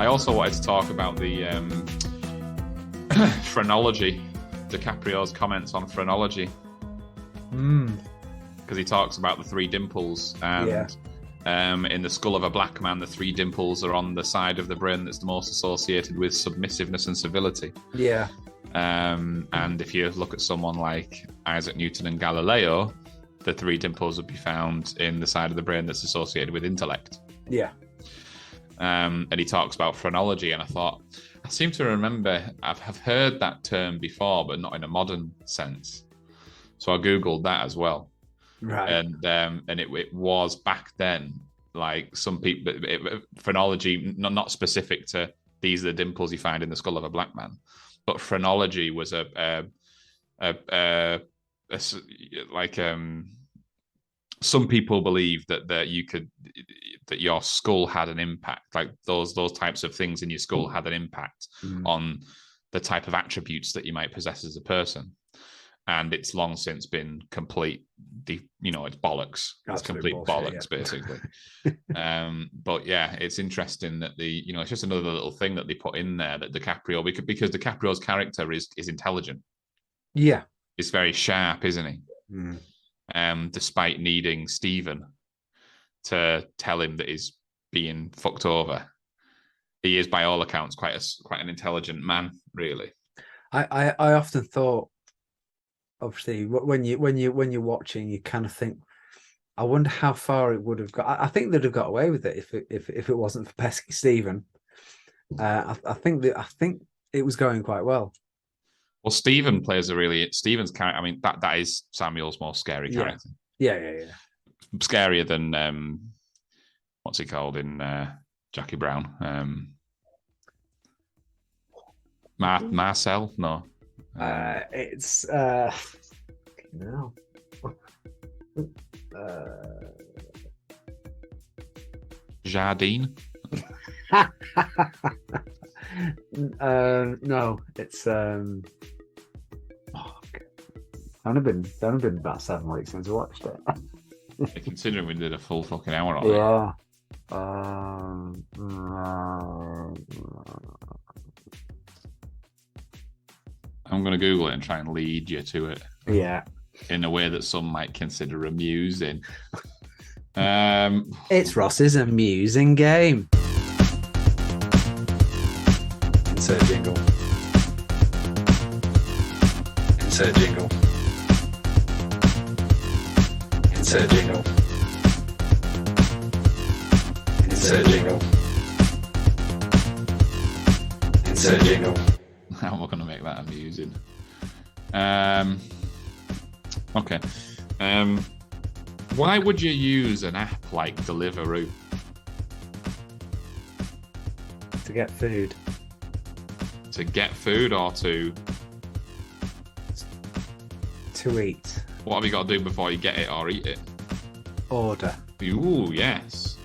I also wanted to talk about the phrenology, DiCaprio's comments on phrenology. Because he talks about the three dimples, and in the skull of a black man, the three dimples are on the side of the brain that's the most associated with submissiveness and civility. Yeah. And if you look at someone like Isaac Newton and Galileo, the three dimples would be found in the side of the brain that's associated with intellect. Yeah. And he talks about phrenology, and I seem to remember I've heard that term before, but not in a modern sense. So I googled that as well. Right. And it was back then, like some people, phrenology, not specific to these are the dimples you find in the skull of a black man, but phrenology was some people believe that your skull had an impact, like those types of things in your skull had an impact on the type of attributes that you might possess as a person. And it's long since been it's bollocks. It's complete bollocks, basically. But yeah, it's interesting that it's just another little thing that they put in there that DiCaprio, because DiCaprio's character is intelligent. Yeah. He's very sharp, isn't he? Despite needing Stephen to tell him that he's being fucked over, he is, by all accounts, quite an intelligent man, really. I often thought, obviously, when you're watching, you kind of think, I wonder how far it would have got. I think they'd have got away with it if it wasn't for pesky Stephen. I think it was going quite well. Well, Stephen's character. I mean, that is Samuel's most scary character. Yeah. Scarier than what's he called in Jackie Brown? Marcel? No. It's no. Jardine. No, it's I've only been about 7 weeks since I watched it. Considering we did a full fucking hour on it. I'm going to Google it and try and lead you to it. Yeah. In a way that some might consider amusing. It's Ross's amusing game. Insert jingle. Insert jingle. Insert jingle. Insert jingle. Insert jingle. How am I going to make that amusing? Okay. Why would you use an app like Deliveroo? To get food. To get food or to eat? What have you got to do before you get it or eat it? Order. Ooh, yes.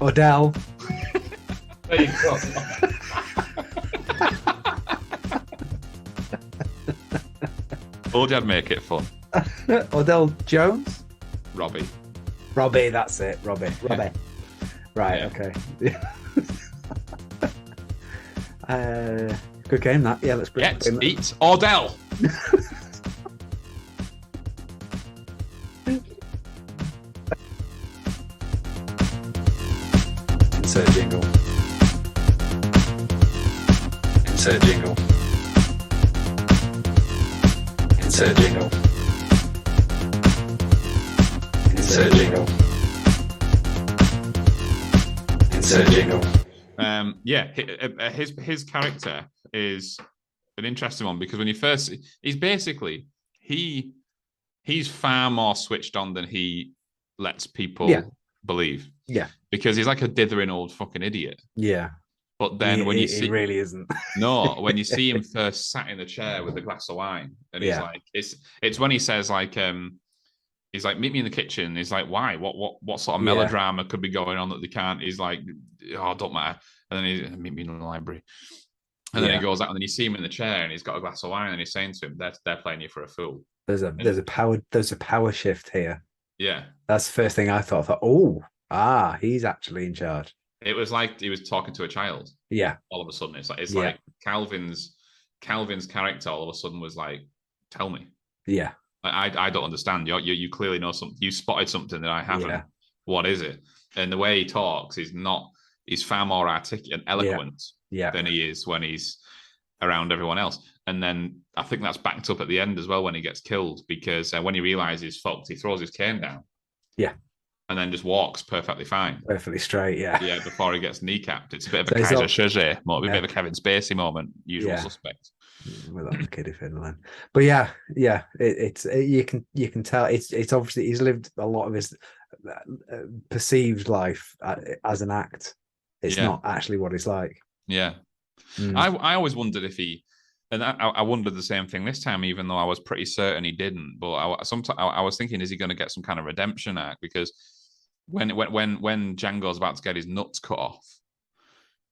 Odell. There you go. Told you I'd make it fun. Odell Jones? Robbie, that's it. Robbie. Right, yeah. Okay. Good game, that. Yeah, let's bring it. Eat Odell. Insert jingle. Insert jingle. Insert jingle. Insert jingle. Insert jingle. His character is an interesting one because when you first, he's far more switched on than he lets people believe. Yeah, because he's like a dithering old fucking idiot. Yeah. But then he really isn't. No, when you see him first sat in the chair with a glass of wine, and he's like, it's when he says like, he's like, meet me in the kitchen. He's like, why? What sort of melodrama could be going on that they can't? He's like, oh, don't matter. And then he meet me in the library. And then he goes out, and then you see him in the chair, and he's got a glass of wine, and he's saying to him, "They're playing you for a fool." There's a power shift here. Yeah, that's the first thing I thought. He's actually in charge. It was like he was talking to a child. Yeah. All of a sudden, it's Yeah. like Calvin's character all of a sudden was like, "Tell me." Yeah. I don't understand. You clearly know something. You spotted something that I haven't. Yeah. What is it? And the way he talks is not. He's far more articulate and Yeah. eloquent Yeah. than he is when he's around everyone else. And then I think that's backed up at the end as well when he gets killed, because when he realizes he's fucked, he throws his cane down. Yeah. And then just walks perfectly fine. Perfectly straight. Yeah. Yeah, before he gets kneecapped. It's a bit of So a it's Kaiser all- Soze moment, a yeah. bit of a Kevin Spacey moment, usual Yeah. suspect. Without the kiddie fiddling. But yeah, you can tell it's obviously he's lived a lot of his perceived life as an act. It's Yeah. not actually what it's like. Yeah. I always wondered if he, and I wondered the same thing this time, even though I was pretty certain he didn't. But I was thinking, is he going to get some kind of redemption arc? Because when Django's about to get his nuts cut off,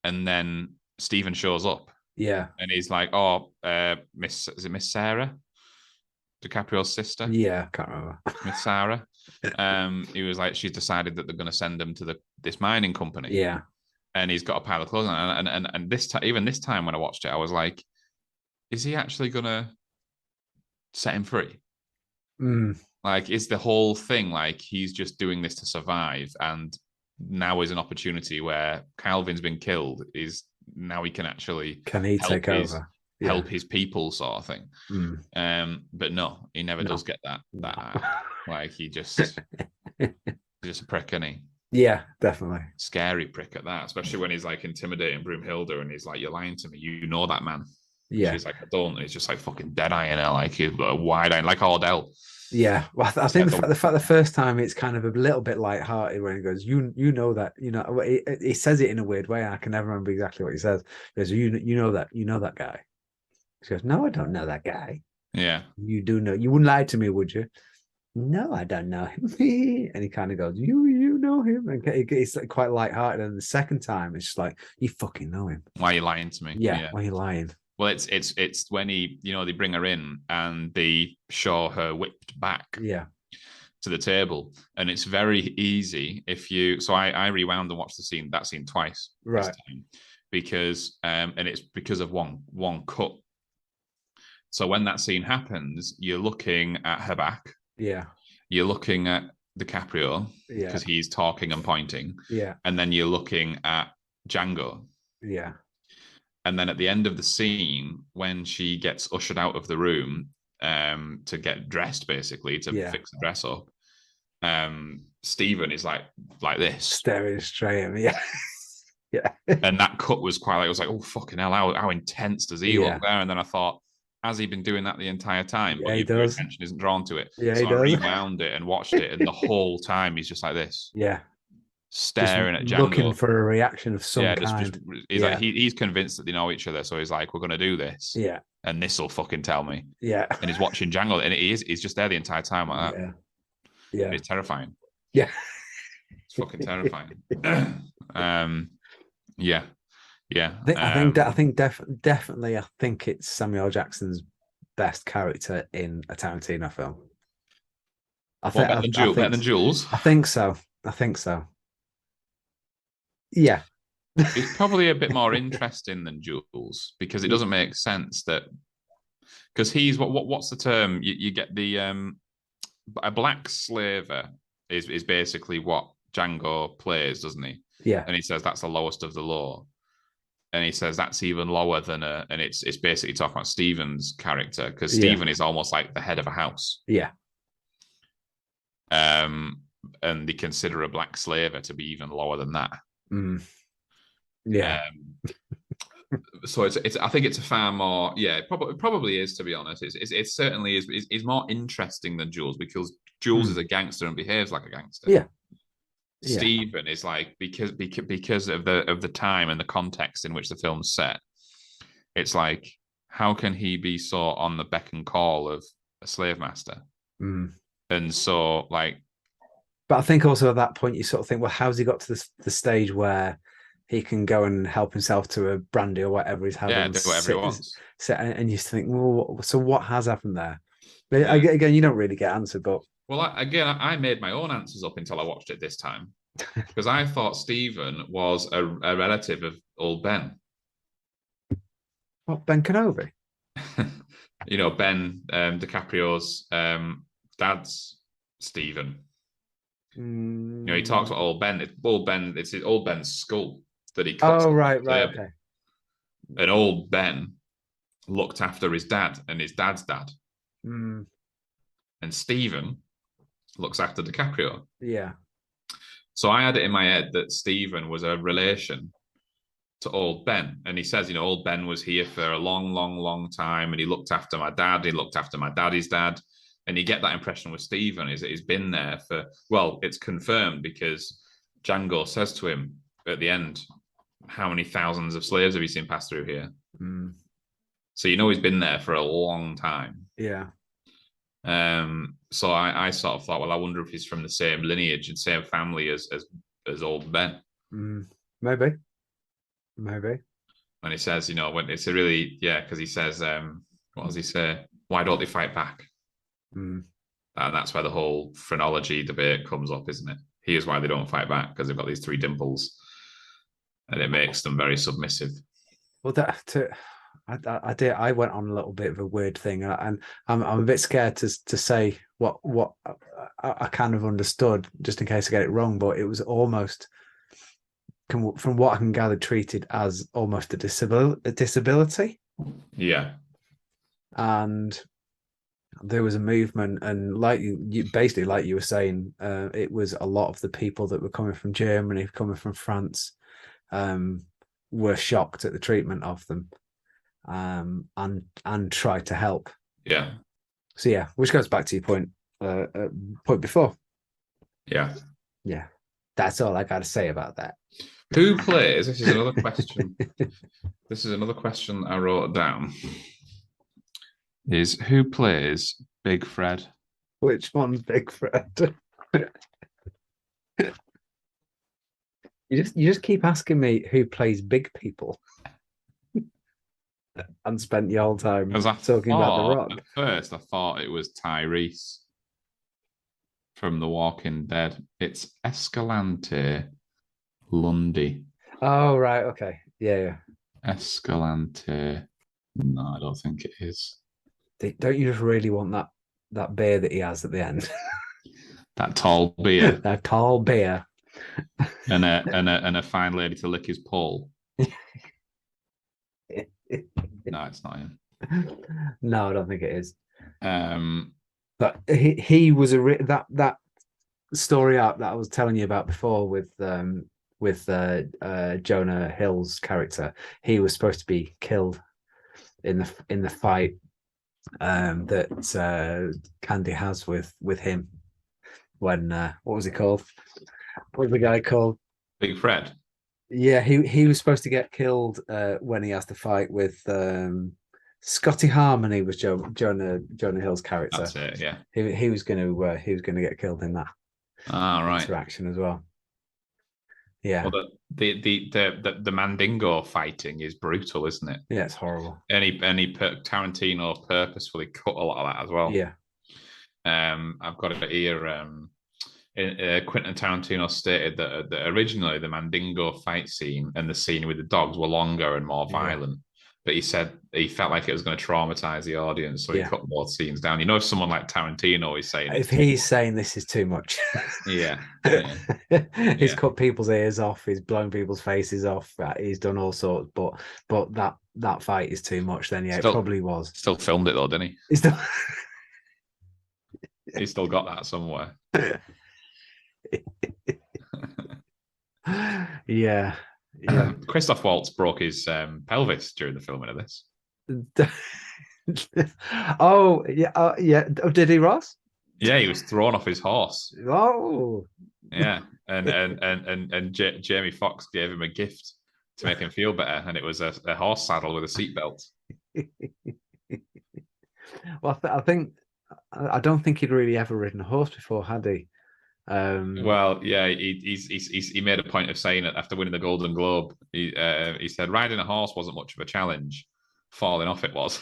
and then Stephen shows up, Yeah, and he's like, "Oh, Miss Sarah, DiCaprio's sister? Yeah, can't remember. Miss Sarah." He was like, "She's decided that they're going to send him to this mining company." Yeah, and he's got a pile of clothes on. And this time, even this time when I watched it, I was like, is he actually gonna set him free? Like, is the whole thing like he's just doing this to survive, and now is an opportunity where Calvin's been killed? Is now he can actually take over? Help his people, sort of thing. But no, he never does get that. Like he just just a prick, isn't he? Yeah, definitely. Scary prick at that, especially when he's like intimidating Broomhilda and he's like, "You're lying to me. You know that man." Yeah. She's like, "I don't." And he's just like fucking dead eyeing her, like he's wide eyed, like Ordell. Yeah. Well, I think the fact the first time it's kind of a little bit lighthearted when he goes, you know that, he says it in a weird way. And I can never remember exactly what he says. He goes, you know that guy. She goes, no, I don't know that guy. Yeah. You do know. You wouldn't lie to me, would you? No, I don't know him. And he kind of goes, you know him. And it's like quite lighthearted. And the second time, it's just like, you fucking know him. Why are you lying to me? Yeah. Why are you lying? Well, it's when he, they bring her in and they show her whipped back. Yeah. To the table, and it's very easy if you. So I rewound and watched that scene twice, right? This time, because and it's because of one cut. So when that scene happens, you're looking at her back. Yeah. You're looking at DiCaprio because he's talking and pointing. Yeah. And then you're looking at Django. Yeah. And then at the end of the scene, when she gets ushered out of the room to get dressed, basically to fix the dress up, Stephen is like this, staring straight at me. Yeah. Yeah. And that cut was quite like, I was like, oh fucking hell, how intense does he look there? And then I thought, has he been doing that the entire time? Yeah, but your attention isn't drawn to it. Yeah, so he I does. rewound it and watched it, and the whole time he's just like this. Yeah. Staring at Django, looking for a reaction of some kind. He's like he's convinced that they know each other, so he's like, we're gonna do this. Yeah. And this will fucking tell me. Yeah. And he's watching Django, and he's just there the entire time like that. Yeah. Yeah. It's terrifying. Yeah. It's fucking terrifying. Yeah. Yeah. I think definitely I think it's Samuel Jackson's best character in a Tarantino film. Better than Jules? I think so. Yeah. It's probably a bit more interesting than Jules, because it doesn't make sense that, because he's what's the term? You get the a black slaver is basically what Django plays, doesn't he? Yeah. And he says that's the lowest of the law. And he says that's even lower than and it's basically talking about Stephen's character, because Stephen is almost like the head of a house. Yeah. And they consider a black slaver to be even lower than that. Yeah. So it's I think it's a far more probably is, to be honest. It certainly is more interesting than Jules, because Jules is a gangster and behaves like a gangster. Yeah. Stephen is like, because of the time and the context in which the film's set, it's like, how can he be so on the beck and call of a slave master? And so like, but I think also at that point you sort of think, well, how's he got to the stage where he can go and help himself to a brandy or whatever he's having? Do whatever he wants. And you think, well, so what has happened there? Again, you don't really get answered, but well, I made my own answers up until I watched it this time. because I thought Stephen was a relative of old Ben. What, Ben Kenobi? Ben DiCaprio's dad's Stephen. He talks about old Ben. It's his old Ben's skull that he cuts Oh, on right, the table. okay. And old Ben looked after his dad and his dad's dad. Mm. And Stephen looks after DiCaprio. Yeah. So I had it in my head that Stephen was a relation to old Ben. And he says, old Ben was here for a long, long, long time. And he looked after my dad. He looked after my daddy's dad. And you get that impression with Stephen is that he's been there for, well, it's confirmed because Django says to him at the end, how many thousands of slaves have you seen pass through here? Mm. So he's been there for a long time. Yeah. So I sort of thought, well, I wonder if he's from the same lineage and same family as old Ben. Maybe. And he says, when it's a really, because he says, what does he say? Why don't they fight back? And that's where the whole phrenology debate comes up, isn't it? Here's why they don't fight back, because they've got these three dimples, and it makes them very submissive. Well, I went on a little bit of a weird thing, and I'm a bit scared to say what I kind of understood, just in case I get it wrong. But it was almost, from what I can gather, treated as almost a disability. Yeah, and there was a movement, and like you basically, like you were saying, it was a lot of the people that were coming from Germany, coming from France, were shocked at the treatment of them, and tried to help. Yeah. So yeah, which goes back to your point before. Yeah. Yeah. That's all I got to say about that. Who plays? This is another question. This is another question I wrote down. Is who plays Big Fred? Which one's Big Fred? You just keep asking me who plays big people, and spent the whole time talking about The Rock. At first, I thought it was Tyrese from The Walking Dead. It's Escalante Lundy. Oh, right. Okay. Yeah. Escalante. No, I don't think it is. Don't you just really want that beer that he has at the end? That tall beer. That tall beer. and a fine lady to lick his pole. No, it's not him. No, I don't think it is. But he was that story arc that I was telling you about before with Jonah Hill's character. He was supposed to be killed in the fight that Candy has with him. When what was he called? What was the guy called? Big Fred. Yeah, he was supposed to get killed when he has to fight with Scotty Harmony was Jonah Hill's character. That's it. Yeah, he was going to get killed in that interaction as well. Yeah. Well, the Mandingo fighting is brutal, isn't it? Yeah, it's horrible. Tarantino purposefully cut a lot of that as well. Yeah. I've got it here. Quentin Tarantino stated that originally the Mandingo fight scene and the scene with the dogs were longer and more violent, but he said he felt like it was going to traumatize the audience, so he cut both scenes down. If someone like Tarantino is saying, if he's saying this is too much, he's cut people's ears off, he's blown people's faces off, he's done all sorts, but that fight is too much. Then it probably was. Still filmed it though, didn't he? He still. He's still got that somewhere. Yeah. Christoph Waltz broke his pelvis during the filming of this. Oh yeah. Did he, Ross? Yeah, he was thrown off his horse. Oh. Yeah, and Jamie Foxx gave him a gift to make him feel better, and it was a horse saddle with a seatbelt. Well, I don't think he'd really ever ridden a horse before, had he? Well, yeah, he made a point of saying it after winning the Golden Globe. He said riding a horse wasn't much of a challenge. Falling off it was.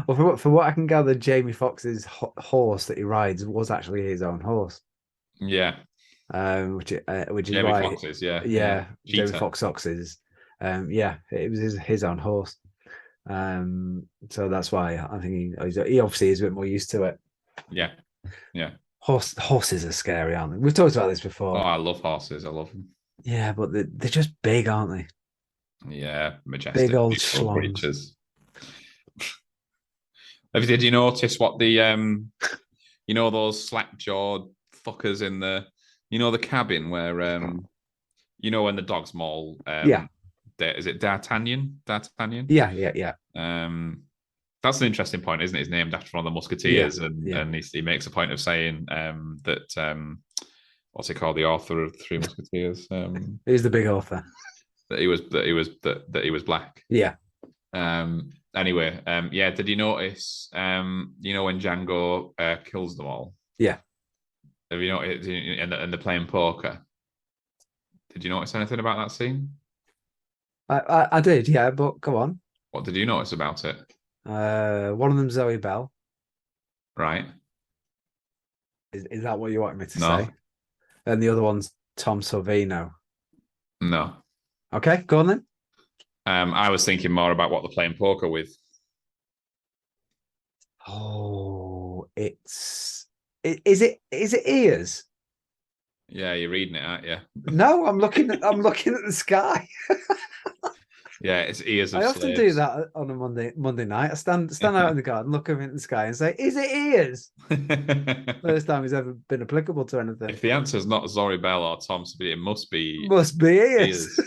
Well, for what I can gather, Jamie Foxx's horse that he rides was actually his own horse. Yeah, Which is Jamie why, Foxx's. Yeah, yeah. yeah, Jamie Cheetah. Foxx's, yeah, it was his own horse. So that's why I think he obviously is a bit more used to it. Yeah, yeah. Horses are scary, aren't they? We've talked about this Oh, before. I love horses. I love them. Yeah, but they're just big, aren't they? Yeah, Big majestic, old beautiful schlongs. creatures. Did you notice what the those slack jawed fuckers in the the cabin where when the dog's maul Yeah, is it D'Artagnan? D'Artagnan? yeah, yeah, yeah, That's an interesting point, isn't it? He's named after one of the yeah, Musketeers, and yeah. he makes a point of saying that what's he called, the author of the Three Musketeers, Who's the big author? that he was black. Yeah, Anyway, yeah. Did you notice? When Django kills them all. yeah. Have you noticed? And they're playing poker. Did you notice anything about that scene? I did, yeah, but go on. What did you notice about it? One of them Zoe Bell. Right? Is that what you want me to say? No, And the other one's Tom Savino. no. Okay, go on then. I was thinking more about what they're playing poker with. Oh, is it ears? Yeah, you're reading it, aren't you? No, I'm looking at the sky. Yeah, it's ears of I often do slaves. that on a Monday night. I stand out in the garden, look up in the sky, and say, "Is it ears?" First time it's ever been applicable to anything. If the answer is not Zori Bell or Tom Sabine, it must be Must be ears.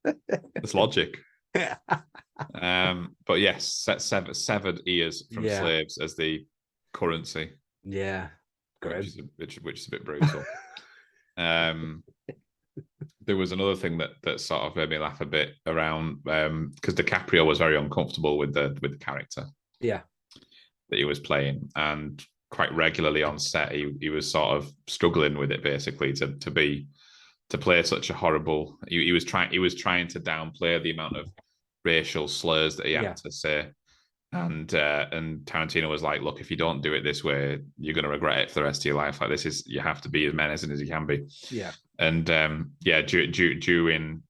ears. It's logic. But yes, severed ears from Yeah, slaves as the currency, yeah, which great. is a bit brutal. There was another thing that sort of made me laugh a bit around because DiCaprio was very uncomfortable with the character Yeah, that he was playing, and quite regularly on set he was sort of struggling with it, basically to play such a horrible. He was trying to downplay the amount of racial slurs that he yeah, had to say. And Tarantino was like, "Look, if you don't do it this way, you're going to regret it for the rest of your life. Like you have to be as menacing as you can be." yeah, And yeah, during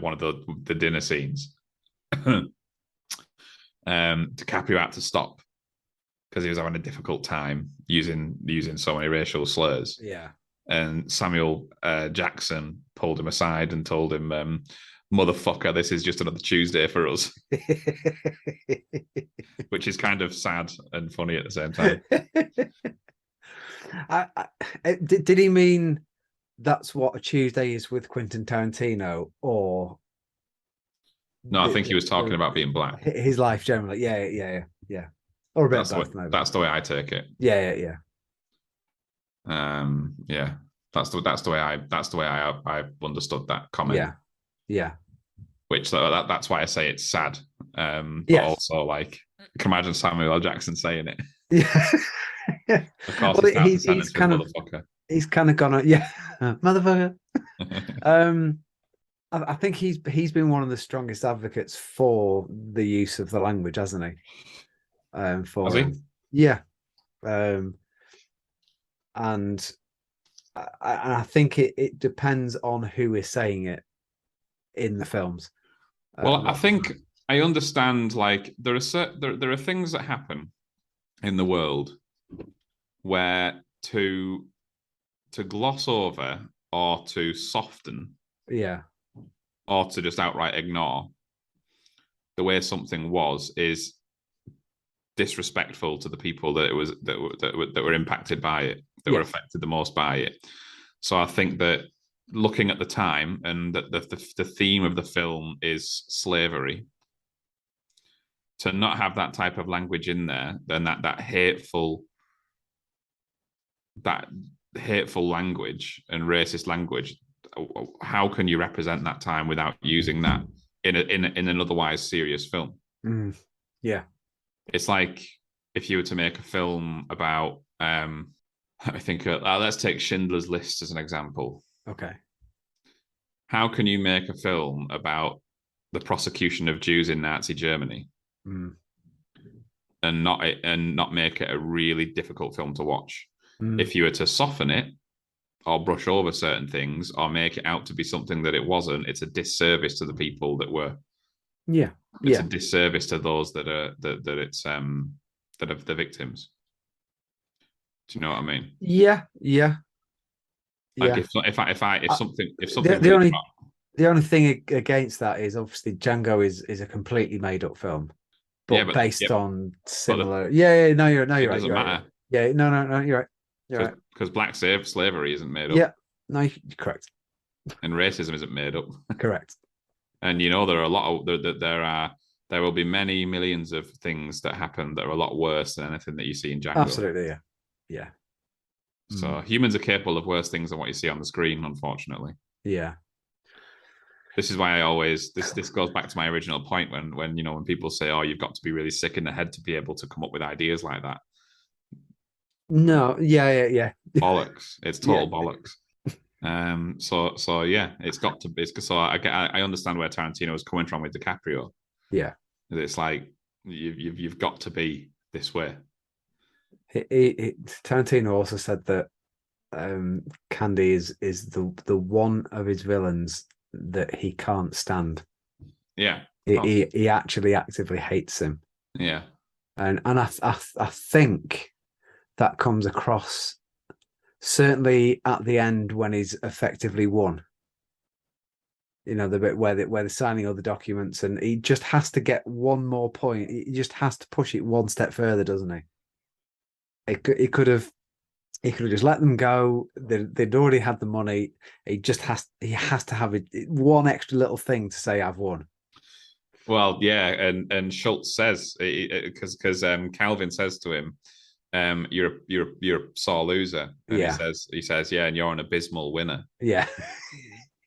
one of the dinner scenes, DiCaprio had to stop because he was having a difficult time using so many racial slurs. yeah. And Samuel Jackson pulled him aside and told him, "Motherfucker, this is just another Tuesday for us," which is kind of sad and funny at the same time. Did he mean that's what a Tuesday is with Quentin Tarantino, or No, I think he was talking about being black. his life generally? Yeah, yeah, yeah. Or a bit That's of both, maybe. that's the way I take it. Yeah, yeah, Yeah, that's the way I understood that comment. yeah, yeah. Which that's why I say it's sad. But Yes. also, like, I can imagine Samuel L. Jackson saying it. Yeah. Of course, Well, he starts the sentence with motherfucker. He's kind of gone on, yeah, motherfucker. I think he's been one of the strongest advocates for the use of the language, hasn't he? Has he? Yeah. And I think it depends on who is saying it in the films. Well, I think I understand. Like, there are things that happen in the world where to gloss over or to soften, yeah, or to just outright ignore the way something was is disrespectful to the people that were impacted by it, that were affected the most by it. So I think that looking at the time, and that the theme of the film is slavery, to not have that type of language in there, then that hateful language and racist language, how can you represent that time without using that in an otherwise serious film? Yeah, it's like if you were to make a film about I think let's take Schindler's List as an example. Okay. How can you make a film about the prosecution of Jews in Nazi Germany and not make it a really difficult film to watch. Mm. If you were to soften it or brush over certain things or make it out to be something that it wasn't, it's a disservice to the people that were. Yeah. It's a disservice to those that are that it's that are the victims. Do you know what I mean? Yeah. Yeah. Like Yeah. if something the only thing against that is obviously Django is a completely made up film, but based on similar. No, you're right. Doesn't You're matter. right. Yeah, no, you're right. You're right. Because black slavery isn't made up. Yeah, no, you're correct. And racism isn't made up. Correct. And there are a lot of there will be many millions of things that happen that are a lot worse than anything that you see in Django. Absolutely, yeah. So humans are capable of worse things than what you see on the screen, unfortunately. Yeah. This is why I always this goes back to my original point when people say, "Oh, you've got to be really sick in the head to be able to come up with ideas like that." No, yeah. Bollocks! It's total bollocks. So yeah, it's got to be. So I understand where Tarantino was coming from with DiCaprio. Yeah, it's like you've got to be this way. Tarantino also said that Candy is the one of his villains that he can't stand. Yeah, he actually actively hates him. Yeah, and I think that comes across certainly at the end when he's effectively won. You know, the bit where they're signing all the documents, and he just has to get one more point. He just has to push it one step further, doesn't he? He could have just let them go. They'd already had the money. He has to have one extra little thing to say, "I've won." Well, yeah, and Schultz says because Calvin says to him, "You're a sore loser," and he says, "Yeah, and you're an abysmal winner." Yeah.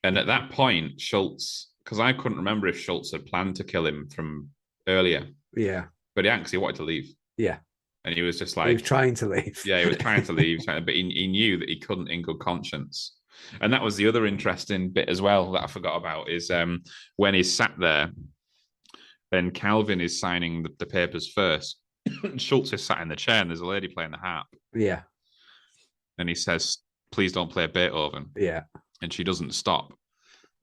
And at that point, Schultz, because I couldn't remember if Schultz had planned to kill him from earlier. Yeah. But he actually wanted to leave. Yeah. And he was just like... He was trying to leave. Yeah, he was trying to leave, but he knew that he couldn't in good conscience. And that was the other interesting bit as well that I forgot about, is when he's sat there and Calvin is signing the papers first. Schultz is sat in the chair and there's a lady playing the harp. Yeah. And he says, "Please don't play Beethoven." Yeah. And she doesn't stop.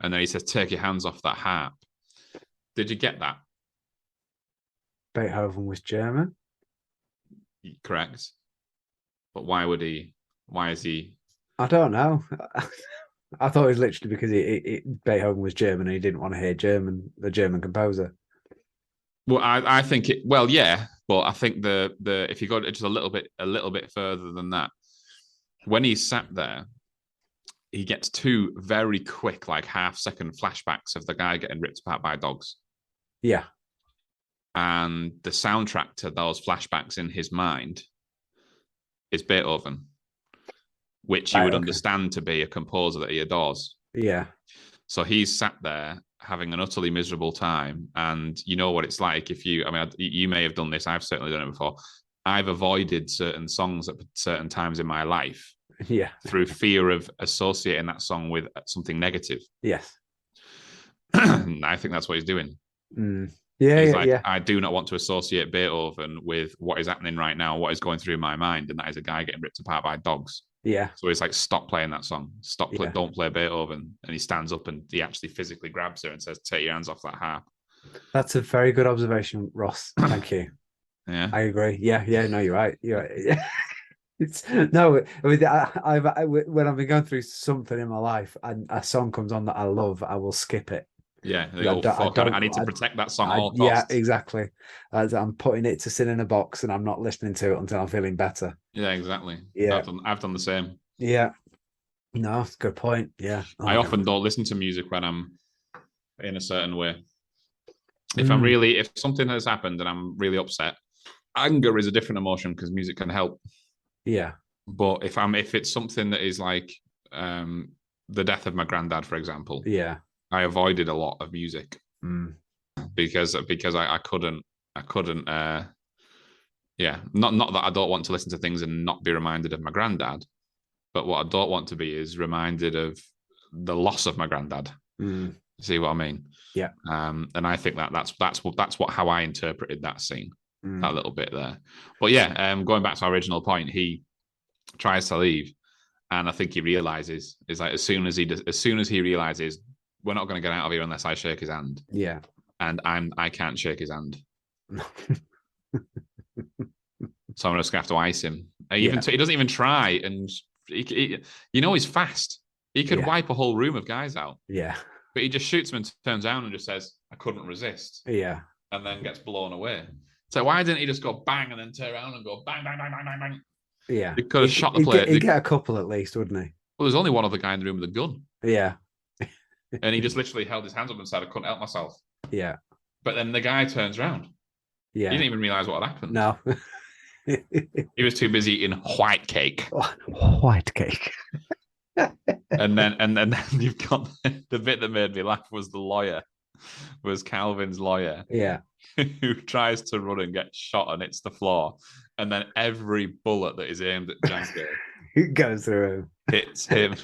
And then he says, "Take your hands off that harp." Did you get that? Beethoven was German. Correct. But why is he? I don't know. I thought it was literally because Beethoven was German and he didn't want to hear the German composer. Well, I think it. Well, yeah, but I think the if you go just a little bit further than that, when he's sat there, he gets two very quick, like half-second flashbacks of the guy getting ripped apart by dogs. Yeah. And the soundtrack to those flashbacks in his mind is Beethoven, which you would understand to be a composer that he adores. Yeah. So he's sat there having an utterly miserable time. And you know what it's like if you may have done this. I've certainly done it before. I've avoided certain songs at certain times in my life. Yeah. Through fear of associating that song with something negative. Yes. I think that's what he's doing. Yeah, I do not want to associate Beethoven with what is happening right now, what is going through my mind, and that is a guy getting ripped apart by dogs. Yeah. So he's like, "Stop playing that song. Don't play Beethoven." And he stands up and he actually physically grabs her and says, "Take your hands off that harp." That's a very good observation, Ross. Thank you. Yeah, I agree. Yeah. No, you're right. You're right. Yeah. No, I mean, when I've been going through something in my life and a song comes on that I love, I will skip it. Yeah, I need to protect that song all costs. Yeah, exactly. I'm putting it to sit in a box and I'm not listening to it until I'm feeling better. Yeah, exactly. Yeah, I've done the same. Yeah, no, good point. Yeah, I often don't listen to music when I'm in a certain way. If something has happened and I'm really upset, anger is a different emotion because music can help. Yeah, but if it's something that is like the death of my granddad, for example, yeah, I avoided a lot of music because I couldn't not that I don't want to listen to things and not be reminded of my granddad, but what I don't want to be is reminded of the loss of my granddad. See what I mean? Yeah. And I think that's how I interpreted that scene. that little bit there. But yeah, going back to our original point, he tries to leave, and I think he realizes is like as soon as he realizes we're not going to get out of here unless I shake his hand. Yeah, and I can't shake his hand, so I'm just gonna have to ice him. He doesn't even try, and he's fast. He could wipe a whole room of guys out. Yeah, but he just shoots him and turns around and just says, "I couldn't resist." Yeah, and then gets blown away. So why didn't he just go bang and then turn around and go bang, bang, bang, bang, bang, bang? Yeah, He could have shot the player. He'd get a couple at least, wouldn't he? Well, there's only one other guy in the room with a gun. Yeah. And he just literally held his hands up and said, "I couldn't help myself." Yeah. But then the guy turns around. Yeah. He didn't even realize what had happened. No. He was too busy eating white cake. White cake. and then you've got the bit that made me laugh was Calvin's lawyer. Yeah. Who tries to run and get shot and hits the floor. And then every bullet that is aimed at Django goes through him. Hits him.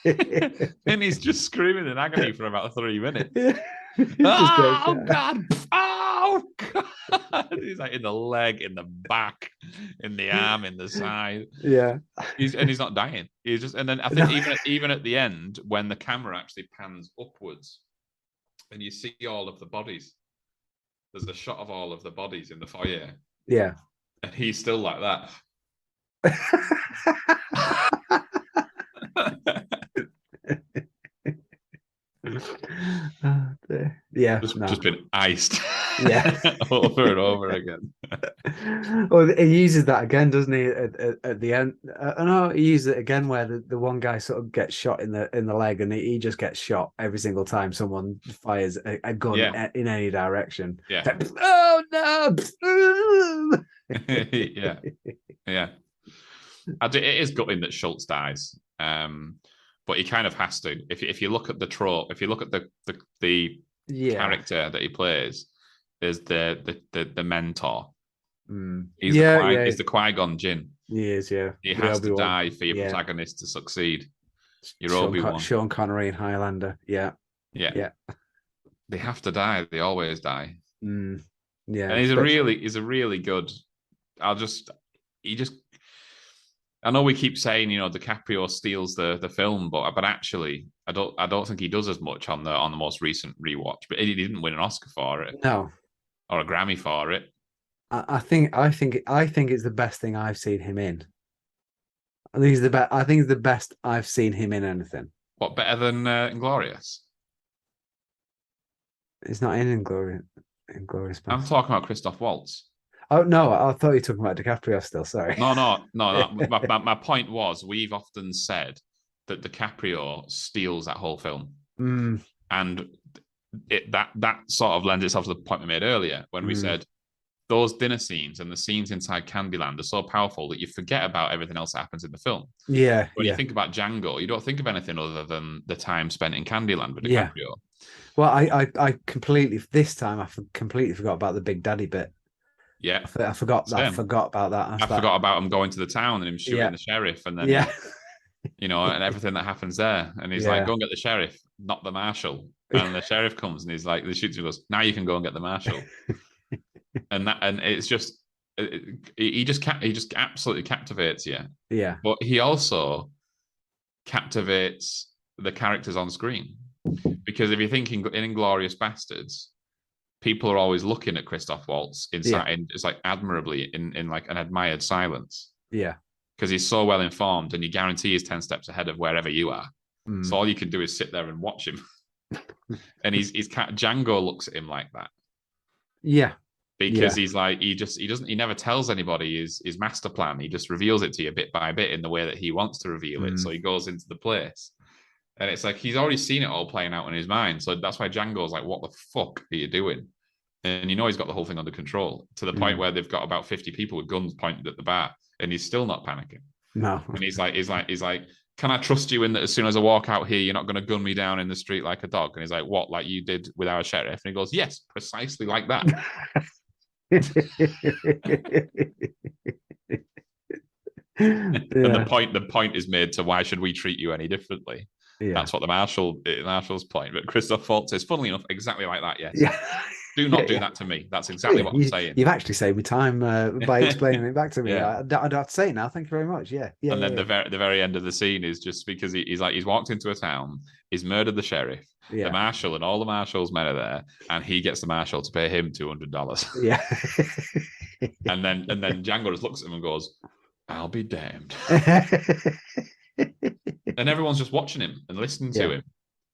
And he's just screaming in agony for about 3 minutes. Oh God! Oh God! He's like in the leg, in the back, in the arm, in the side. Yeah. He's not dying. He's just, and then I think even at the end, when the camera actually pans upwards, and you see all of the bodies, there's a shot of all of the bodies in the foyer. Yeah. And he's still like that. Yeah, just been iced. Yeah. Over and over again. Well, he uses that again, doesn't he? At the end, no, he uses it again where the one guy sort of gets shot in the leg, and he just gets shot every single time someone fires a gun in any direction. Yeah. Like, oh no! Yeah. It is gutting that Schultz dies. But he kind of has to. If you look at the trope, if you look at the character that he plays, there's the mentor. He's the Qui-Gon Jinn. He is, yeah. He has to die for your protagonist to succeed. Your Obi-Wan. Sean Connery in Highlander. Yeah. They have to die. They always die. Yeah. And he's a really good. I know we keep saying, DiCaprio steals the film, but actually, I don't think he does as much on the most recent rewatch. But he didn't win an Oscar for it, no, or a Grammy for it. I think it's the best thing I've seen him in. I think it's the best. I think it's the best I've seen him in anything. What, better than Inglourious? It's not in Inglourious. I'm talking about Christoph Waltz. Oh no, I thought you were talking about DiCaprio still. Sorry. No. My point was, we've often said that DiCaprio steals that whole film, and that sort of lends itself to the point we made earlier when we said those dinner scenes and the scenes inside Candyland are so powerful that you forget about everything else that happens in the film. Yeah. When you think about Django, you don't think of anything other than the time spent in Candyland with DiCaprio. Yeah. Well, I completely forgot about the Big Daddy bit. Yeah, I forgot that. I forgot about that. I forgot about him going to the town and him shooting the sheriff, and then and everything that happens there. And he's like, "Go and get the sheriff, not the marshal." And the sheriff comes and he's like, "He shoots him." Goes, "Now you can go and get the marshal." and it's just, he just absolutely captivates you. Yeah, but he also captivates the characters on screen, because if you're thinking in Inglourious Bastards, people are always looking at Christoph Waltz it's like admirably in like an admired silence. Yeah. Because he's so well informed, and you guarantee he's 10 steps ahead of wherever you are. So all you can do is sit there and watch him. And Django looks at him like that. Yeah. Because he's like, he never tells anybody his master plan. He just reveals it to you bit by bit in the way that he wants to reveal it. So he goes into the place. And it's like he's already seen it all playing out in his mind. So that's why Django's like, what the fuck are you doing? And he's got the whole thing under control, to the point where they've got about 50 people with guns pointed at the bar, and he's still not panicking. No. And he's like, can I trust you in that as soon as I walk out here, you're not going to gun me down in the street like a dog? And he's like, what, like you did with our sheriff? And he goes, yes, precisely like that. And the point is made to, why should we treat you any differently? That's what the marshal's point. But Christoph Waltz is, funnily enough, exactly like that. Yes. Yeah. Do not do that to me. That's exactly what I'm saying. You've actually saved me time by explaining it back to me. I don't have to say it now. Thank you very much. Yeah. And then the very end of the scene is just because he's walked into a town, he's murdered the sheriff, the marshal, and all the marshal's men are there, and he gets the marshal to pay him $200. Yeah. and then Django just looks at him and goes, "I'll be damned." And everyone's just watching him and listening to him.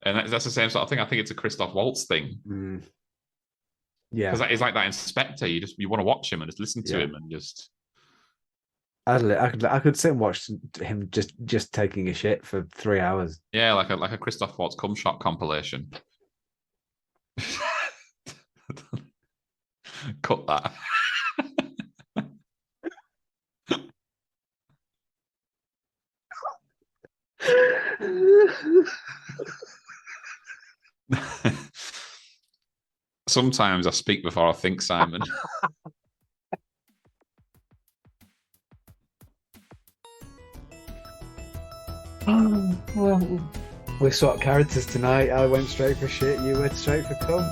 And that's the same sort of thing. I think it's a Christoph Waltz thing. Yeah. Because he's like that inspector. You want to watch him and just listen to him and just... I could sit and watch him just taking a shit for 3 hours. Yeah, like a Christoph Waltz cum shot compilation. Cut that. Sometimes I speak before I think, Simon. Well, we swapped characters tonight. I went straight for shit. You went straight for cum.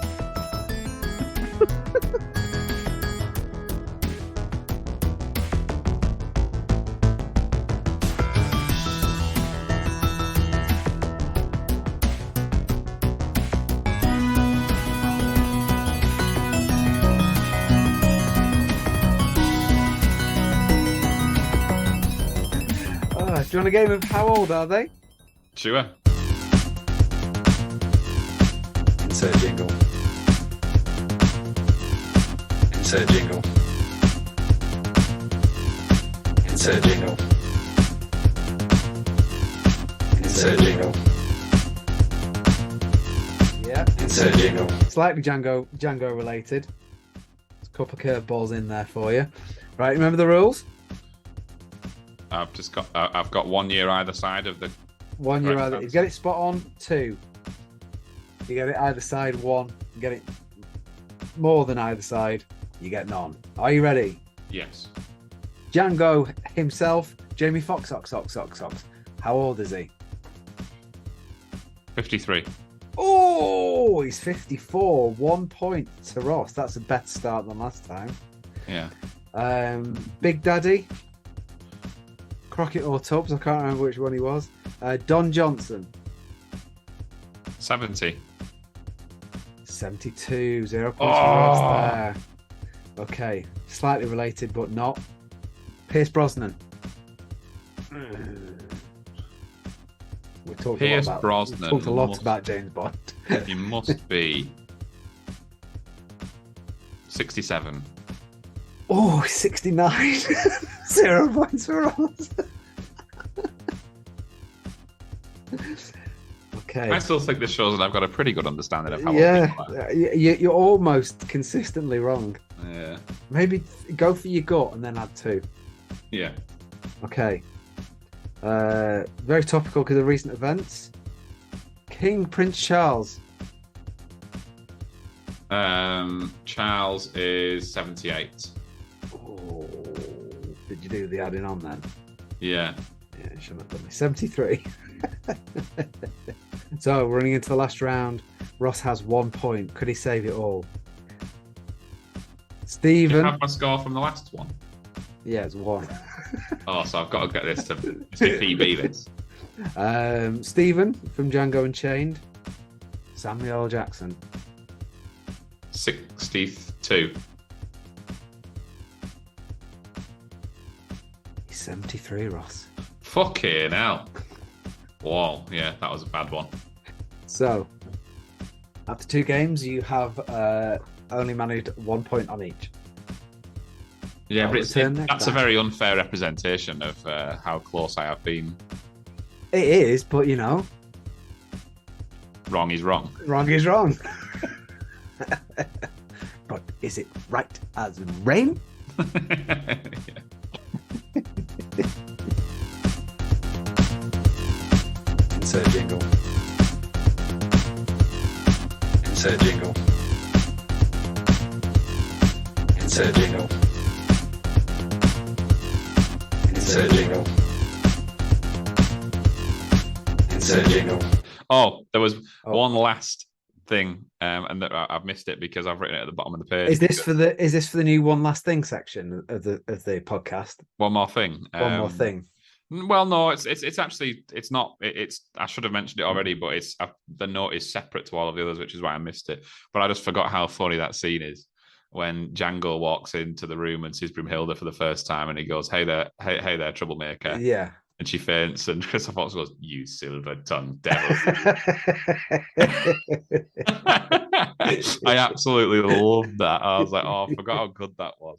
Do you want a game of how old are they? Sure. Insert jingle. Insert jingle. Insert jingle. Insert jingle. Yeah. Insert jingle. Slightly Django related. There's a couple of curveballs in there for you. Right, remember the rules? I've got 1 year either side of the... 1 year either. You get it spot on, 2. You get it either side, 1. You get it more than either side, you get none. Are you ready? Yes. Django himself, Jamie Foxx. How old is he? 53. Oh, he's 54. 1 point to Ross. That's a better start than last time. Yeah. Big Daddy. Crockett or Tubbs, I can't remember which one he was. Don Johnson. 70. 72. 0 points for Ross there. Okay. Slightly related, but not. Pierce Brosnan. We talked a lot about James Bond. He must be 67. Oh, 69. 0 points for Ross. Okay. I still think this shows that I've got a pretty good understanding of how old people are. You're almost consistently wrong. Yeah. Maybe go for your gut and then add 2. Yeah. Okay. Very topical because of recent events. King Prince Charles. Charles is 78. Oh, did you do the adding on then? Yeah. Yeah, shouldn't have done me. 73. So, running into the last round, Ross has 1 point. Could he save it all? Stephen. Do you have my score from the last one? Yeah, it's 1. Oh, so I've got to get this to PB this. Stephen from Django Unchained. Samuel L. Jackson. 62. He's 73, Ross. Fucking hell. Wow, yeah, that was a bad one. So, after 2 games, you have only managed 1 point on each. Yeah, but that's a very unfair representation of how close I have been. It is, but you know. Wrong is wrong. Wrong is wrong. But is it right as rain? Yeah. Insert jingle. Insert jingle. Insert jingle. Insert jingle. Insert jingle. Oh, there was one last thing, and I've missed it because I've written it at the bottom of the page. Is this for the new one last thing section of the podcast? One more thing. One more thing. Well, no, it's actually not. I should have mentioned it already, but the note is separate to all of the others, which is why I missed it. But I just forgot how funny that scene is when Django walks into the room and sees Brunhilde for the first time, and he goes, "Hey there, troublemaker." Yeah. And she faints, and Christopher Fox goes, "You silver-tongued devil." I absolutely loved that. I was like, "Oh, I forgot how good that was,"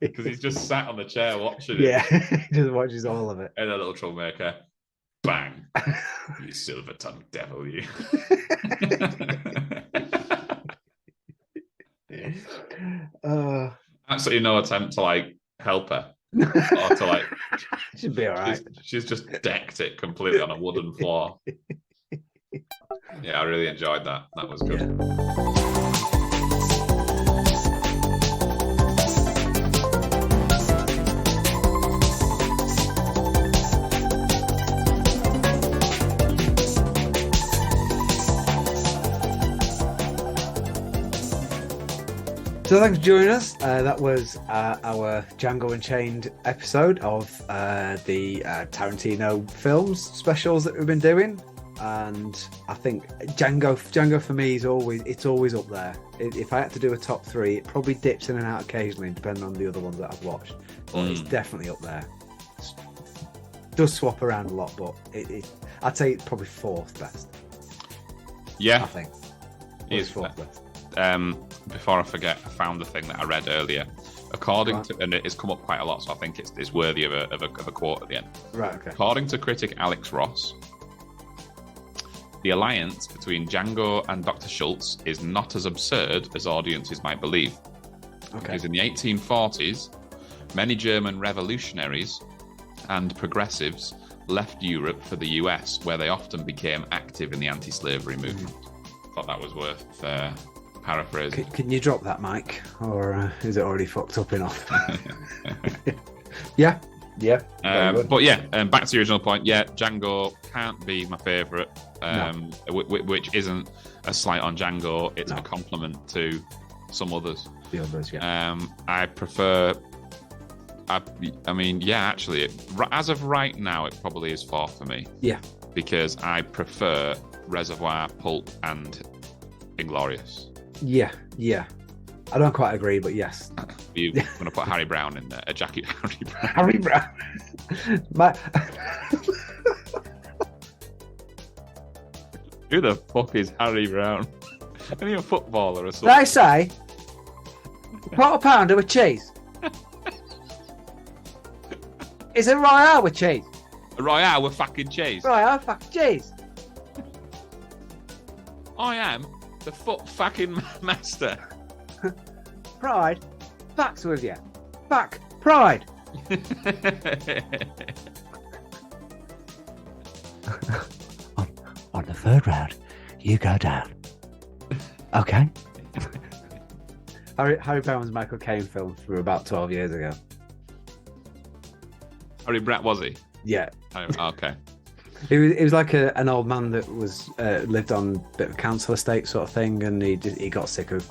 because he's just sat on the chair watching it. Yeah, he just watches all of it. And a little troublemaker, bang! You silver-tongued devil, you. Absolutely no attempt to like help her. Or to like, should be all right. She's just decked it completely on a wooden floor. Yeah, I really enjoyed that. That was good. Yeah. So thanks for joining us. That was our Django Unchained episode of the Tarantino films specials that we've been doing, and I think Django for me is always up there. If I had to do a top three, it probably dips in and out occasionally, depending on the other ones that I've watched. But it's definitely up there. It does swap around a lot, but I'd say it's probably fourth best. Yeah, I think it's fourth best. Before I forget, I found the thing that I read earlier. According to, and it's come up quite a lot, so I think it's worthy of a quote at the end. Right. Okay. According to critic Alex Ross, the alliance between Django and Dr. Schultz is not as absurd as audiences might believe. Okay. Because in the 1840s, many German revolutionaries and progressives left Europe for the US, where they often became active in the anti-slavery movement. Thought that was worth paraphrasing. Can you drop that mic, or is it already fucked up enough? Yeah. But yeah, back to the original point. Yeah, Django can't be my favourite, which isn't a slight on Django. It's a compliment to some others. The others, yeah. I prefer. I mean, yeah, actually, as of right now, it probably is fourth for me. Yeah, because I prefer Reservoir, Pulp, and Inglourious. Yeah. I don't quite agree, but yes. You're going to put Harry Brown in there, a jacket Harry Brown. Harry Brown. Who the fuck is Harry Brown? Isn't he a footballer or something? Did I say, quarter pounder with cheese? Is it Royale with cheese? Royale with fucking cheese. Royale fucking cheese. I am the fucking master. Pride, facts with you. Back, pride. on the third round, you go down. Okay. Harry Brown's Michael Caine film from about 12 years ago. Harry Brown, was he? Yeah. Oh, okay. He was like an old man that was lived on a bit of a council estate sort of thing, and he got sick of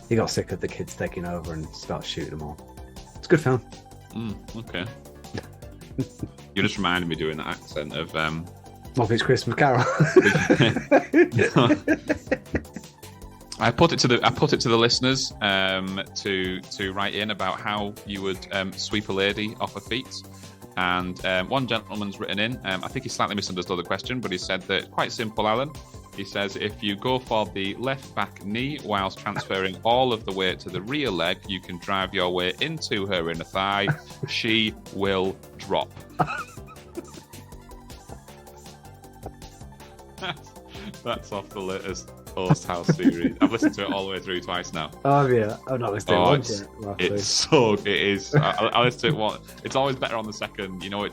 the kids taking over and started shooting them all. It's a good film. Okay. You just reminded me doing that accent of Muppets Christmas Carol. I put it to the listeners to write in about how you would sweep a lady off her feet. And one gentleman's written in, I think he slightly misunderstood the question, but he said that, quite simple, Alan. He says, if you go for the left back knee whilst transferring all of the weight to the rear leg, you can drive your way into her inner thigh. She will drop. That's off the latest Host House series. I've listened to it all the way through twice now. Oh yeah, I've not listened to it once yet. It is. I listened to it once. It's always better on the second. You know,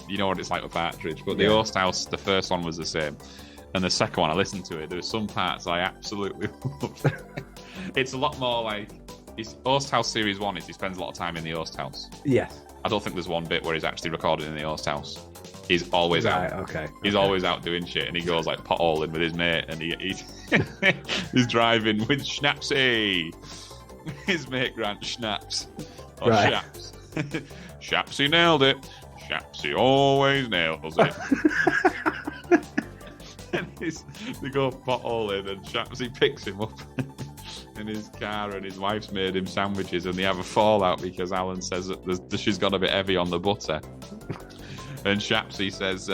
you know what it's like with Partridge. But the Host House, the first one was the same, and the second one I listened to it. There were some parts I absolutely loved. It's a lot more like Host House series 1 is he spends a lot of time in the Host House. Yes. I don't think there's one bit where he's actually recorded in the Host House. He's always Right, out. okay. He's always out doing shit, and he goes like potholing with his mate, and he's driving with Schnapsy. His mate Grant Schnaps. Or Right. Shaps. Shapsy nailed it. Shapsy always nails it. And they go potholing, and Shapsy picks him up in his car, and his wife's made him sandwiches, and they have a fallout because Alan says that she's got a bit heavy on the butter. And Shapsy says,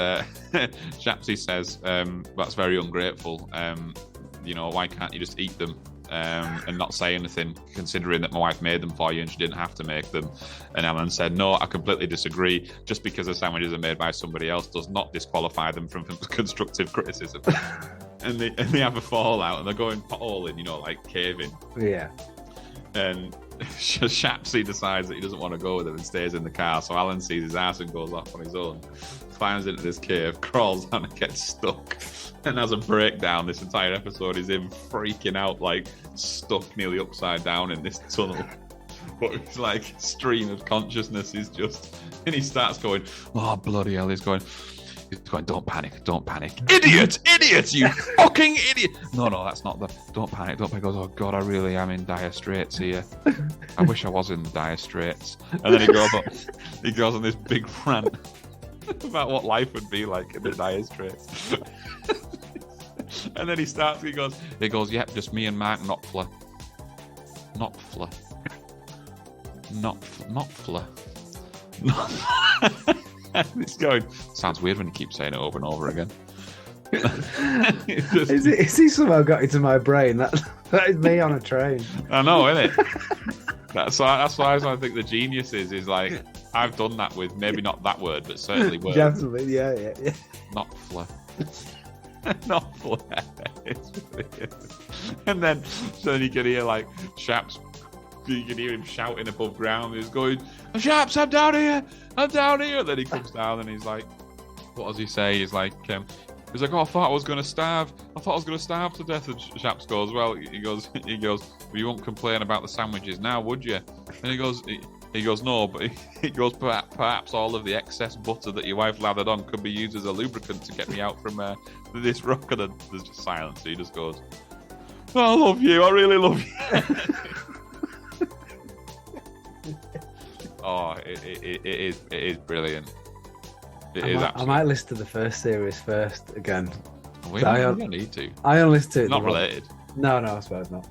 that's very ungrateful. Why can't you just eat them and not say anything, considering that my wife made them for you and she didn't have to make them? And Alan said, no, I completely disagree. Just because the sandwiches are made by somebody else does not disqualify them from constructive criticism. and they have a fallout, and they're going potholing, like caving. Yeah. And Shapsy decides that he doesn't want to go with him and stays in the car. So Alan sees his ass and goes off on his own, climbs into this cave, crawls down and gets stuck, and has a breakdown. This entire episode is him freaking out, like stuck nearly upside down in this tunnel. But his like stream of consciousness is just, and he starts going, oh bloody hell! He's going, don't panic, idiot, you fucking idiot. No, that's not don't panic. He goes, oh god, I really am in dire straits here. I wish I was in dire straits. And then he goes on this big rant about what life would be like in the dire straits. And then he goes, yep, just me and Mark Knopfler. It's going, sounds weird when you keep saying it over and over again. Is he somehow got into my brain? That is me on a train. I know, isn't it? That's why I think the genius is like, I've done that with maybe not that word, but certainly words. Definitely, yeah. Not fla. Not fla. And then you can hear like Shaps. You can hear him shouting above ground. He's going, Shaps, I'm down here. And then he comes down and he's like, what does he say? He's like, oh, I thought I was going to starve. To death. And Shaps goes, well, he goes, well, you won't complain about the sandwiches now, would you? And he goes, no, but he goes, perhaps all of the excess butter that your wife lathered on could be used as a lubricant to get me out from this rock. And then there's just silence. So he just goes, oh, I love you. I really love you. Oh, it is brilliant. I might listen to the first series first again. We don't need to. I only listen to it. Not related. No, I suppose not.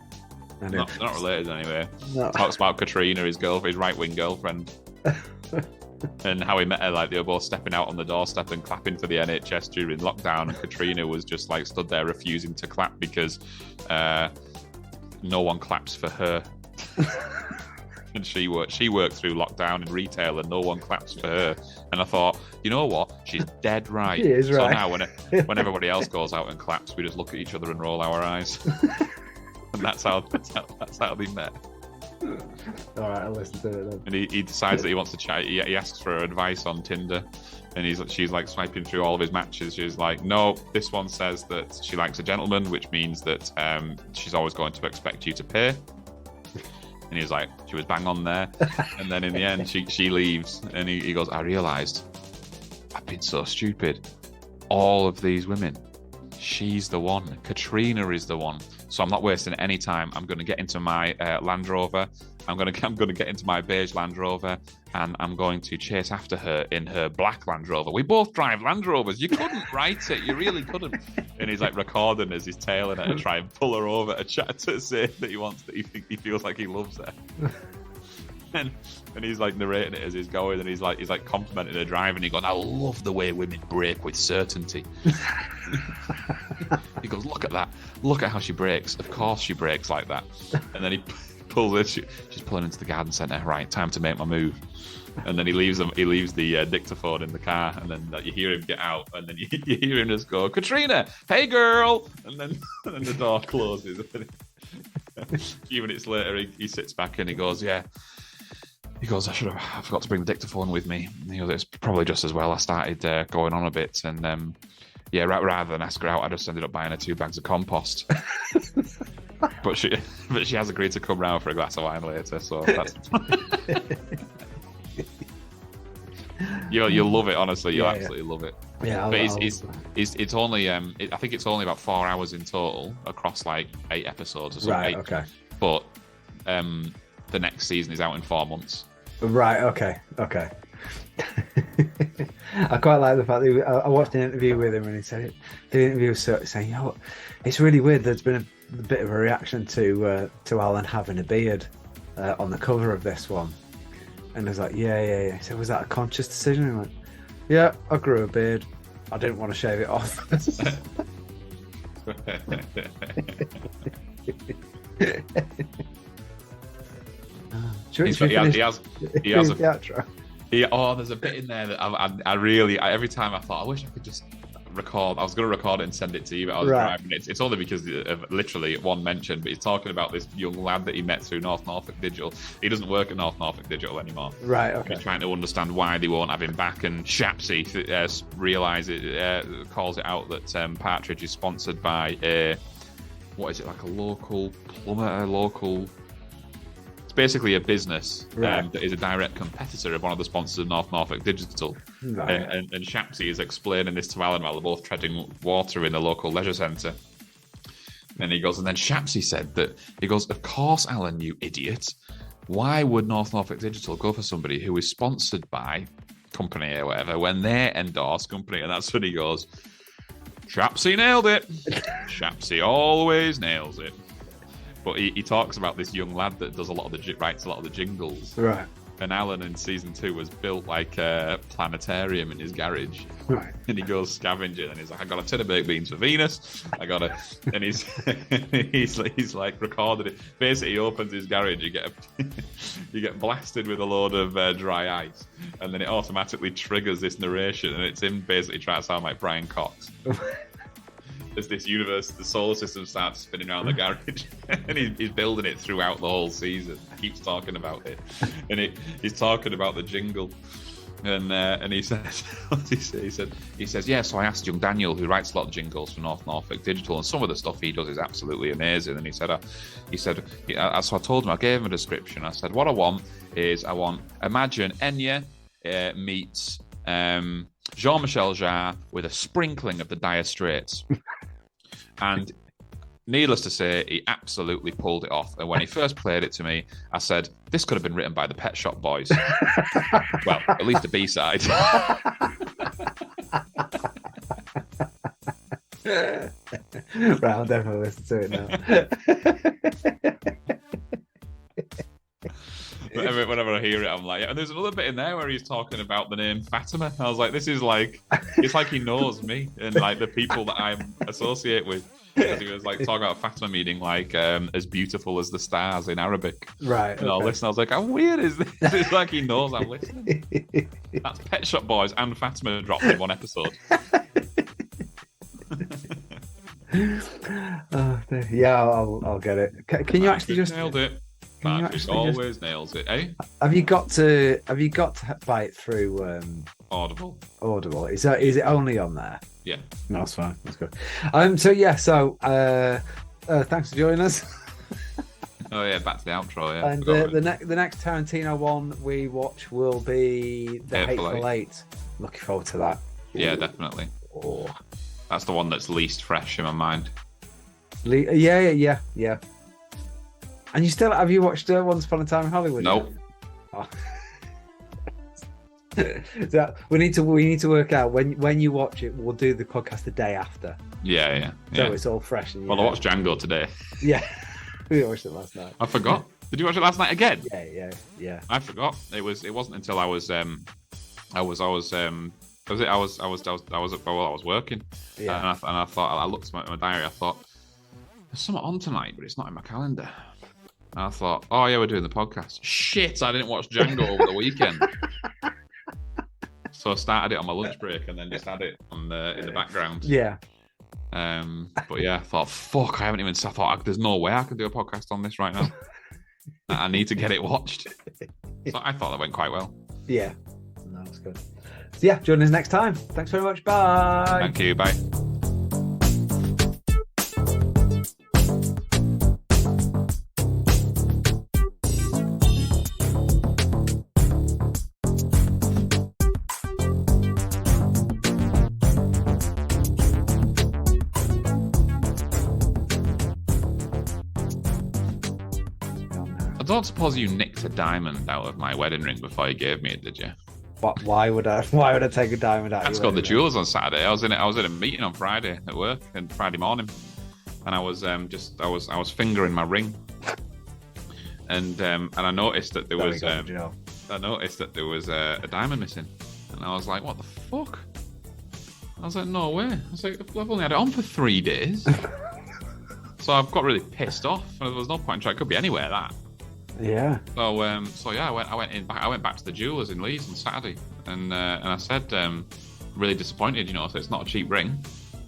Anyway. Not related anyway. No. Talks about Katrina, his right-wing girlfriend, and how he met her. Like they were both stepping out on the doorstep and clapping for the NHS during lockdown, and Katrina was just like stood there refusing to clap because no one claps for her. And she worked through lockdown in retail, and no one claps for her. And I thought, you know what? She's dead right. She is right. So now when everybody else goes out and claps, we just look at each other and roll our eyes. And that's how they met. All right, I'll listen to it then. And he decides that he wants to chat. He asks for advice on Tinder, and she's like swiping through all of his matches. She's like, no, this one says that she likes a gentleman, which means that she's always going to expect you to pay. And he's like, she was bang on there. And then in the end, she leaves. And he goes, I realised I've been so stupid. All of these women, she's the one. Katrina is the one. So I'm not wasting any time. I'm going to get into my Land Rover. I'm going to get into my beige Land Rover. And I'm going to chase after her in her black Land Rover. We both drive Land Rovers. You couldn't write it. You really couldn't. And he's like recording as he's tailing her to try and pull her over to chat to say that he feels like he loves her. And he's like narrating it as he's going, and he's like complimenting her driving. He goes, I love the way women brake with certainty. He goes, look at that. Look at how she brakes. Of course she brakes like that. And then he pulls her. She's pulling into the garden centre. Right, time to make my move. And then he leaves the dictaphone in the car, and then you hear him get out, and then you hear him just go, Katrina, hey girl, and then the door closes. A few minutes later, he sits back and he goes, yeah. He goes, I forgot to bring the dictaphone with me. And he goes, it's probably just as well. I started going on a bit, and rather than ask her out, I just ended up buying her 2 bags of compost. But she has agreed to come round for a glass of wine later, so that's. You'll love it, honestly. You'll absolutely love it. Yeah, but it's only I think it's only about 4 hours in total across like 8 episodes or something. Right. Okay. But the next season is out in 4 months. Right. Okay. I quite like the fact that I watched an interview with him, and he said the interview was saying, "You know, it's really weird. There's been a bit of a reaction to Alan having a beard on the cover of this one." And I was like, yeah. He said, was that a conscious decision? And I went, yeah, I grew a beard. I didn't want to shave it off. There's a bit in there that I really, every time I thought, I wish I could just record. I was going to record it and send it to you, but I was driving. It's only because of literally one mention, but he's talking about this young lad that he met through North Norfolk Digital. He doesn't work at North Norfolk Digital anymore. Right, okay. He's trying to understand why they won't have him back, and Shapsy calls it out that Partridge is sponsored by what is it, like a local plumber, it's basically a business that is a direct competitor of one of the sponsors of North Norfolk Digital. Right. And Shapsy is explaining this to Alan while they're both treading water in the local leisure centre. And he goes, and then Shapsy said that, he goes, of course, Alan, you idiot. Why would North Norfolk Digital go for somebody who is sponsored by company or whatever when they endorse company? And that's when he goes, Shapsy nailed it. Shapsy always nails it. But he talks about this young lad that does writes a lot of the jingles. Right. And Alan in season 2 was built like a planetarium in his garage. Right. And he goes scavenging, and he's like, I got a tin of baked beans for Venus. And he's like recorded it. Basically, he opens his garage, you get blasted with a load of dry ice, and then it automatically triggers this narration, and it's him basically trying to sound like Brian Cox. As this universe, the solar system starts spinning around the garage, and he's building it throughout the whole season. He keeps talking about it, and he's talking about the jingle, and he says, he says, yeah. So I asked young Daniel, who writes a lot of jingles for North Norfolk Digital, and some of the stuff he does is absolutely amazing. And he said, so I told him, I gave him a description. I said, what I want, imagine Enya meets Jean-Michel Jarre with a sprinkling of the Dire Straits. And needless to say, he absolutely pulled it off. And when he first played it to me, I said, this could have been written by the Pet Shop Boys. Well, at least a B-side. Right, I'll definitely listen to it now. Whenever I hear it, I'm like, yeah. And there's another bit in there where he's talking about the name Fatima. I was like, this is like, it's like he knows me and like the people that I'm associate with. Because he was like talking about Fatima meaning like as beautiful as the stars in Arabic. Right. And I'll listen. I was like, how weird is this? It's like he knows I'm listening. That's Pet Shop Boys and Fatima dropped in one episode. Yeah, I'll get it. Can you actually just nailed it? Patrick always nails it, eh? Have you got to buy it through Audible? Is it only on there? Yeah. No, that's fine. That's good. Thanks for joining us. Oh yeah, back to the outro. Yeah. And the next Tarantino one we watch will be the Hateful Eight. Looking forward to that. Yeah, definitely. Oh. That's the one that's least fresh in my mind. Yeah. And have you watched Once Upon a Time in Hollywood? Nope. Oh. So we need to work out when you watch it. We'll do the podcast the day after. Yeah. So it's all fresh. I watched Django today. Yeah, we watched it last night. I forgot. Did you watch it last night again? Yeah. I forgot. It wasn't until I was working. Yeah. And I thought, I looked at my diary. I thought there's something on tonight, but it's not in my calendar. And I thought, oh yeah, we're doing the podcast. Shit, I didn't watch Django over the weekend. So I started it on my lunch break and then just had it in the background. Yeah. But yeah, I thought, fuck, I haven't even. I thought, there's no way I can do a podcast on this right now. I need to get it watched. So I thought that went quite well. Yeah, that was good. So yeah, join us next time. Thanks very much. Bye. Thank you. Bye. don't suppose you nicked a diamond out of my wedding ring before you gave me it, did you? Why would I take a diamond out? I had to go to the jewels on Saturday. I was in a meeting on Friday at work, and Friday morning, and I was I was fingering my ring, and I noticed that there was a diamond missing, and I was like, what the fuck? I was like, no way. I was like, I've only had it on for 3 days. So I've got really pissed off. There was no point in trying. It could be anywhere, that. Yeah. So yeah, I went back to the jewelers in Leeds on Saturday, and I said, really disappointed, so it's not a cheap ring,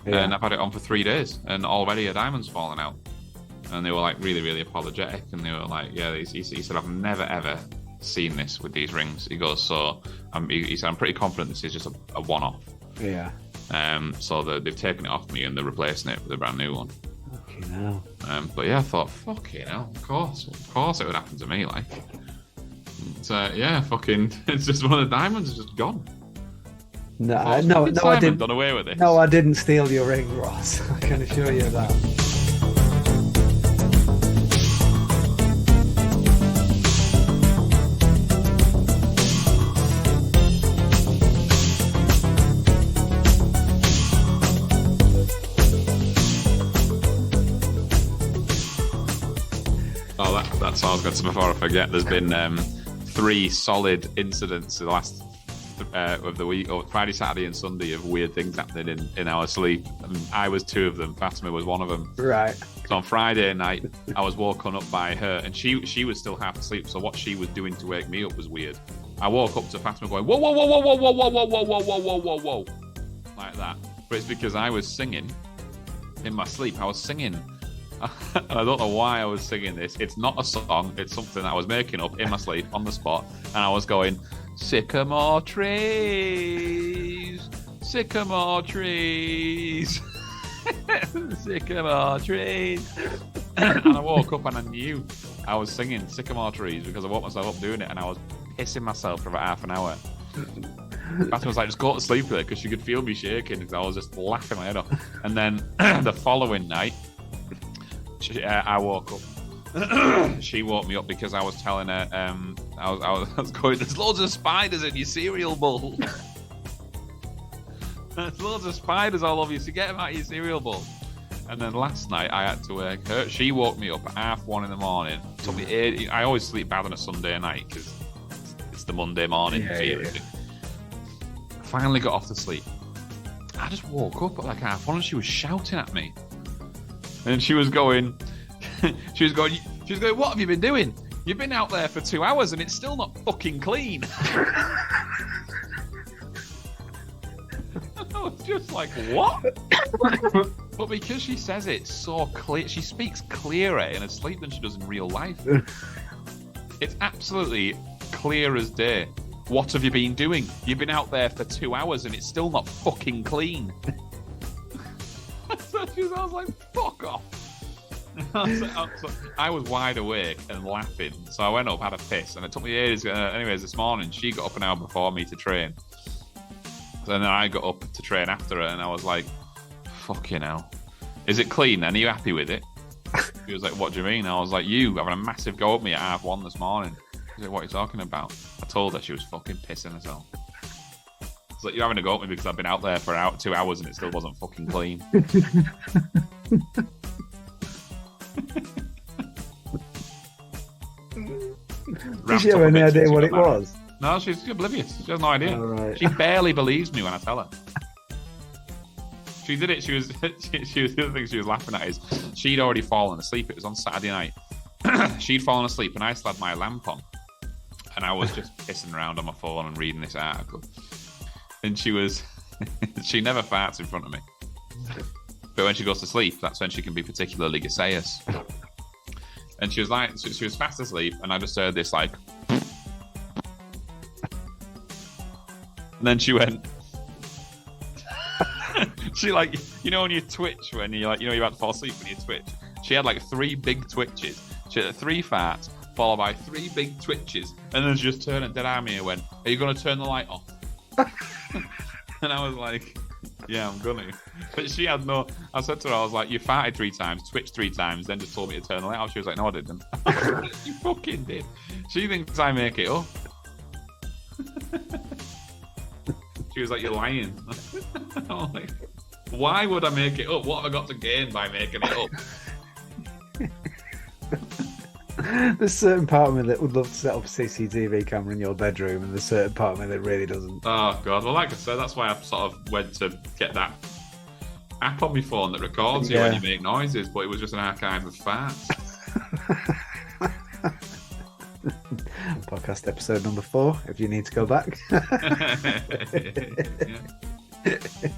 and I've had it on for 3 days, and already a diamond's fallen out. And they were like really, really apologetic, and they were like, yeah, he said, I've never ever seen this with these rings. He goes, so he said, I'm pretty confident this is just a one-off. Yeah. So they've taken it off me and they're replacing it with a brand new one. Fucking hell. But yeah, I thought, fucking hell, of course it would happen to me, like. So yeah, fucking, it's just one of the diamonds is just gone. No, I didn't. Done away with this. No, I didn't steal your ring, Ross. I can assure you that. That's all I was going to say before I forget. There's been 3 solid incidents in the last of the week, or Friday, Saturday, and Sunday, of weird things happening in our sleep. And I was 2 of them. Fatima was one of them. Right. So on Friday night, I was woken up by her, and she was still half asleep. So what she was doing to wake me up was weird. I woke up to Fatima going, whoa, whoa, whoa, whoa, whoa, whoa, whoa, whoa, whoa, whoa, whoa, whoa, whoa, whoa, like that. But it's because I was singing in my sleep. I was singing. And I don't know why I was singing this. It's not a song. It's something that I was making up in my sleep on the spot. And I was going, sycamore trees, sycamore trees, sycamore trees. And I woke up and I knew I was singing sycamore trees because I woke myself up doing it, and I was pissing myself for about half an hour. Fatima was like, just go to sleep with it, because she could feel me shaking because I was just laughing my head off. And then the following night, I woke up. She woke me up because I was telling her, I was going, there's loads of spiders in your cereal bowl. There's loads of spiders all over you, so get them out of your cereal bowl. And then last night I had to wake her. She woke me up at 1:30 in the morning. Took me 8. I always sleep bad on a Sunday night because it's the Monday morning fear. Yeah. I finally got off to sleep. I just woke up at like 1:30 and she was shouting at me. And she was going, what have you been doing? You've been out there for 2 hours and it's still not fucking clean. I was just like, what? But because she says it so clear, she speaks clearer in her sleep than she does in real life. It's absolutely clear as day. What have you been doing? You've been out there for 2 hours and it's still not fucking clean. So I was like, fuck off. I was wide awake and laughing. So I went up, had a piss, and it took me ages. Anyways, this morning, she got up an hour before me to train. And then I got up to train after her, and I was like, fucking hell. Is it clean then? Are you happy with it? She was like, what do you mean? I was like, you having a massive go at me at 1:30 this morning. She said, what are you talking about? I told her. She was fucking pissing herself. It's like, you're having a go at me because I've been out there for 2 hours and it still wasn't fucking clean. Did she have any idea what it was? No, she's oblivious. She has no idea. Oh, right. She barely believes me when I tell her. She did it. She was the other thing she was laughing at is she'd already fallen asleep. It was on Saturday night. She'd fallen asleep and I still had my lamp on. And I was just pissing around on my phone and reading this article. And she never farts in front of me. But when she goes to sleep, that's when she can be particularly gaseous. And she was like, she was fast asleep, and I just heard this like. And then she went. She like, when you twitch, when you like, you're about to fall asleep when you twitch. She had like 3 big twitches. She had 3 farts, followed by 3 big twitches, and then she just turned and dead at me and went, "Are you going to turn the light off?" And I was like, Yeah, I'm gonna. But she had no. I said to her, I was like, "You farted 3 times, twitched 3 times, then just told me to turn the light off." She was like, "No, I didn't." You fucking did. She thinks I make it up. She was like, "You're lying." I'm like, why would I make it up? What have I got to gain by making it up? There's a certain part of me that would love to set up a CCTV camera in your bedroom, and there's a certain part of me that really doesn't. Oh god! Well, like I said, that's why I sort of went to get that app on my phone that records you when you make noises, but it was just an archive of farts. Podcast episode number 4. If you need to go back.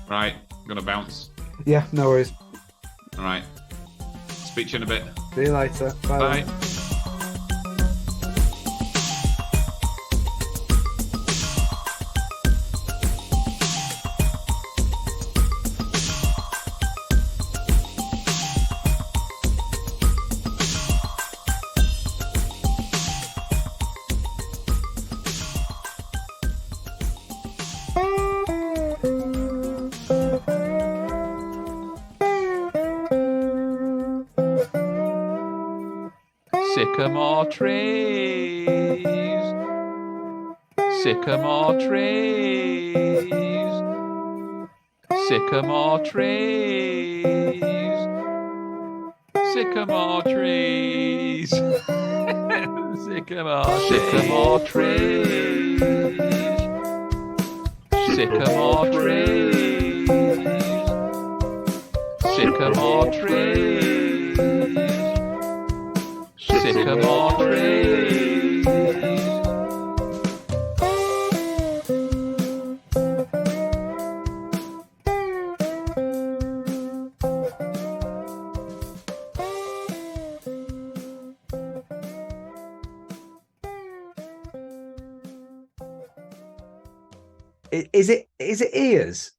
Right, I'm gonna bounce. Yeah, no worries. All right. Speak to you in a bit. See you later. Bye. Bye. Sycamore trees, sycamore trees, sycamore trees, sycamore trees, sycamore trees, sycamore trees, sycamore trees, sycamore trees. Is it ears?